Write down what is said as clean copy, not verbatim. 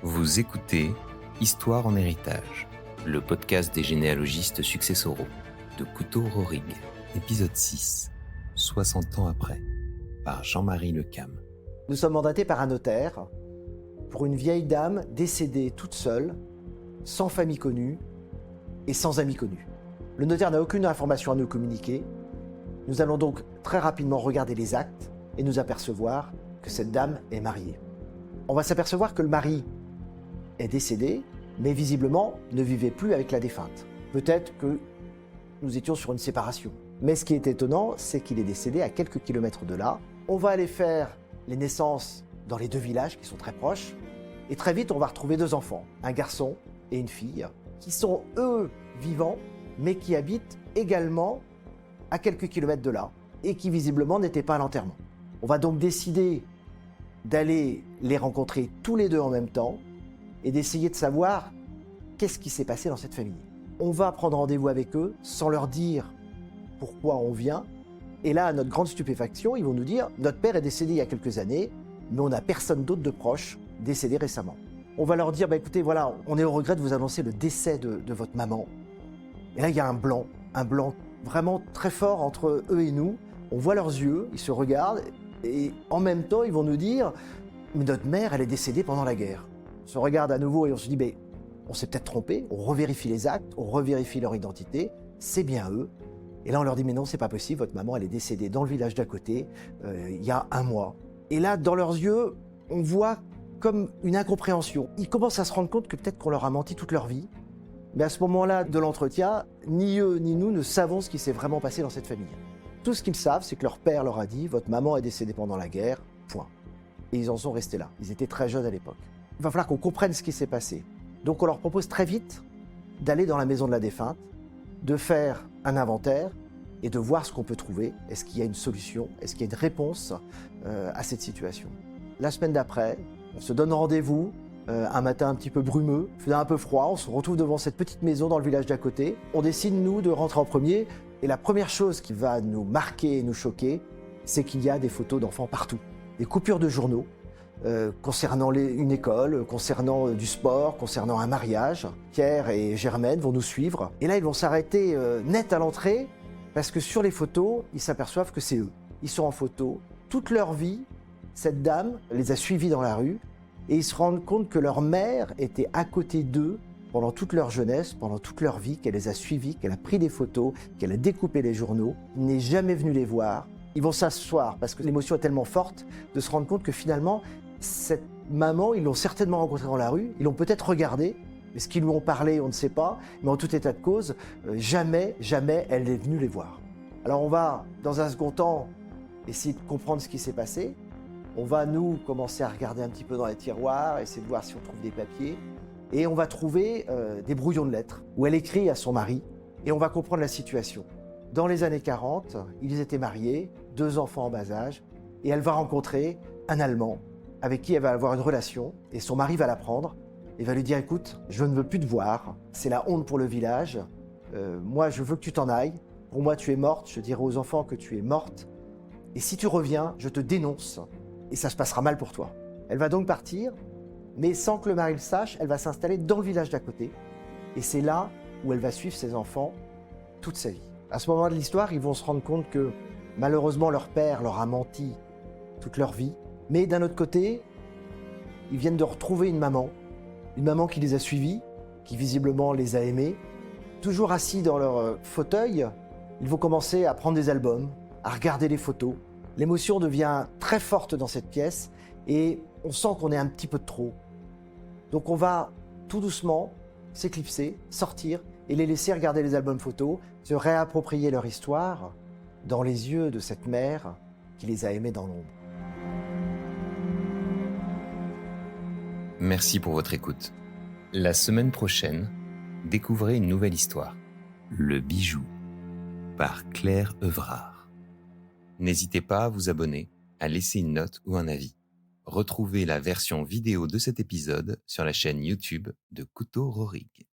Vous écoutez Histoire en héritage, le podcast des généalogistes successoraux de Couto-Rorig, épisode 6, 60 ans après, par Jean-Marie Lecam. Nous sommes mandatés par un notaire pour une vieille dame décédée toute seule, sans famille connue et sans amis connus. Le notaire n'a aucune information à nous communiquer. Nous allons donc très rapidement regarder les actes et nous apercevoir que cette dame est mariée. On va s'apercevoir que le mari est décédé, mais visiblement ne vivait plus avec la défunte. Peut-être que nous étions sur une séparation. Mais ce qui est étonnant, c'est qu'il est décédé à quelques kilomètres de là. On va aller faire les naissances dans les deux villages qui sont très proches. Et très vite, on va retrouver deux enfants, un garçon et une fille, qui sont eux vivants, mais qui habitent également à quelques kilomètres de là, et qui visiblement n'étaient pas à l'enterrement. On va donc décider d'aller les rencontrer tous les deux en même temps, et d'essayer de savoir qu'est-ce qui s'est passé dans cette famille. On va prendre rendez-vous avec eux sans leur dire pourquoi on vient. Et là, à notre grande stupéfaction, ils vont nous dire « Notre père est décédé il y a quelques années, mais on n'a personne d'autre de proche décédé récemment. » On va leur dire « Écoutez, voilà, on est au regret de vous annoncer le décès de votre maman. » Et là, il y a un blanc vraiment très fort entre eux et nous. On voit leurs yeux, ils se regardent, et en même temps, ils vont nous dire « Mais notre mère, elle est décédée pendant la guerre. » On se regarde à nouveau et on se dit on s'est peut-être trompé, on revérifie les actes, on revérifie leur identité, c'est bien eux. Et là on leur dit mais non, c'est pas possible, votre maman elle est décédée dans le village d'à côté il y a un mois. Et là dans leurs yeux, on voit comme une incompréhension. Ils commencent à se rendre compte que peut-être qu'on leur a menti toute leur vie. Mais à ce moment-là de l'entretien, ni eux ni nous ne savons ce qui s'est vraiment passé dans cette famille. Tout ce qu'ils savent, c'est que leur père leur a dit votre maman est décédée pendant la guerre, point. Et ils en sont restés là. Ils étaient très jeunes à l'époque. Il va falloir qu'on comprenne ce qui s'est passé. Donc on leur propose très vite d'aller dans la maison de la défunte, de faire un inventaire et de voir ce qu'on peut trouver. Est-ce qu'il y a une solution? Est-ce qu'il y a une réponse à cette situation? La semaine d'après, on se donne rendez-vous, un matin un petit peu brumeux, il faisait un peu froid, on se retrouve devant cette petite maison dans le village d'à côté. On décide, nous, de rentrer en premier. Et la première chose qui va nous marquer et nous choquer, c'est qu'il y a des photos d'enfants partout. Des coupures de journaux, concernant une école, concernant du sport, concernant un mariage. Pierre et Germaine vont nous suivre. Et là, ils vont s'arrêter net à l'entrée parce que sur les photos, ils s'aperçoivent que c'est eux. Ils sont en photo. Toute leur vie, cette dame les a suivis dans la rue et ils se rendent compte que leur mère était à côté d'eux pendant toute leur jeunesse, pendant toute leur vie, qu'elle les a suivis, qu'elle a pris des photos, qu'elle a découpé les journaux. Il n'est jamais venu les voir. Ils vont s'asseoir parce que l'émotion est tellement forte de se rendre compte que finalement, cette maman, ils l'ont certainement rencontrée dans la rue, ils l'ont peut-être regardée, mais ce qu'ils lui ont parlé, on ne sait pas, mais en tout état de cause, jamais elle n'est venue les voir. Alors on va, dans un second temps, essayer de comprendre ce qui s'est passé. On va, nous, commencer à regarder un petit peu dans les tiroirs, essayer de voir si on trouve des papiers, et on va trouver des brouillons de lettres, où elle écrit à son mari, et on va comprendre la situation. Dans les années 40, ils étaient mariés, 2 enfants en bas âge, et elle va rencontrer un Allemand avec qui elle va avoir une relation, et son mari va la prendre et va lui dire « Écoute, je ne veux plus te voir, c'est la honte pour le village, moi je veux que tu t'en ailles, pour moi tu es morte, je dirai aux enfants que tu es morte, et si tu reviens, je te dénonce, et ça se passera mal pour toi. » Elle va donc partir, mais sans que le mari le sache, elle va s'installer dans le village d'à côté, et c'est là où elle va suivre ses enfants toute sa vie. À ce moment de l'histoire, ils vont se rendre compte que malheureusement leur père leur a menti toute leur vie. Mais d'un autre côté, ils viennent de retrouver une maman qui les a suivis, qui visiblement les a aimés. Toujours assis dans leur fauteuil, ils vont commencer à prendre des albums, à regarder les photos. L'émotion devient très forte dans cette pièce et on sent qu'on est un petit peu de trop. Donc on va tout doucement s'éclipser, sortir et les laisser regarder les albums photos, se réapproprier leur histoire dans les yeux de cette mère qui les a aimés dans l'ombre. Merci pour votre écoute. La semaine prochaine, découvrez une nouvelle histoire. Le bijou, par Claire Evrard. N'hésitez pas à vous abonner, à laisser une note ou un avis. Retrouvez la version vidéo de cet épisode sur la chaîne YouTube de Couto-Rorig.